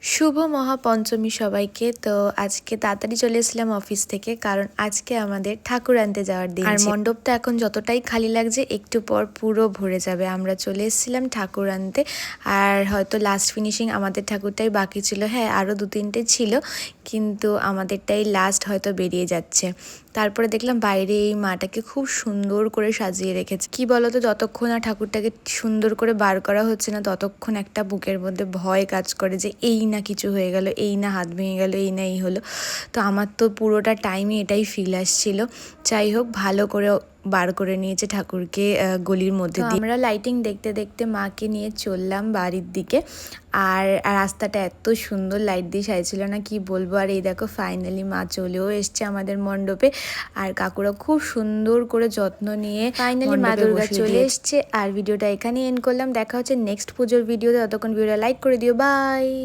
শুভ মহাপঞ্চমী সবাইকে। তো আজকে তাড়াতাড়ি চলে এসেছিলাম অফিস থেকে, কারণ আজকে আমাদের ঠাকুর আনতে যাওয়ার দিন। আর মণ্ডপটা এখন যতটাই খালি লাগছে একটু পর পুরো ভরে যাবে। আমরা চলে এসেছিলাম ঠাকুর আনতে, আর হয়তো লাস্ট ফিনিশিং আমাদের ঠাকুরটাই বাকি ছিল। হ্যাঁ, আরও 2-3টে ছিল, কিন্তু আমাদেরটাই লাস্ট হয়তো বেরিয়ে যাচ্ছে। তারপরে দেখলাম বাইরে এই মাটাকে খুব সুন্দর করে সাজিয়ে রেখেছে। কি বলতো, যতক্ষণ না ঠাকুরটাকে সুন্দর করে বার করা হচ্ছে না, ততক্ষণ একটা বুকের মধ্যে ভয় কাজ করে যে এই না কিছু হয়ে গেল, এই না হাত ভেঙে গেল, এই না এই হলো। তো আমার তো পুরোটা টাইমে এটাই ফিল আসছিল। যাই হোক, ভালো করে বার করে নিয়েছে ঠাকুরকে গলির মধ্যে দিয়ে। আমরা লাইটিং দেখতে দেখতে মাকে নিয়ে চললাম বাড়ির দিকে। আর রাস্তাটা এত সুন্দর লাইট দিয়ে সাজছিল না, কি বলবো। আর এই দেখো, ফাইনালি মা চলেও এসছে আমাদের মণ্ডপে। আর কাকুরা খুব সুন্দর করে যত্ন নিয়ে ফাইনালি মা দুর্গা চলে এসছে। আর ভিডিওটা এখানেই এন্ড করলাম। দেখা হচ্ছে নেক্সট পুজোর ভিডিওতে। ততক্ষণ ভিডিওটা লাইক করে দিও। বাই।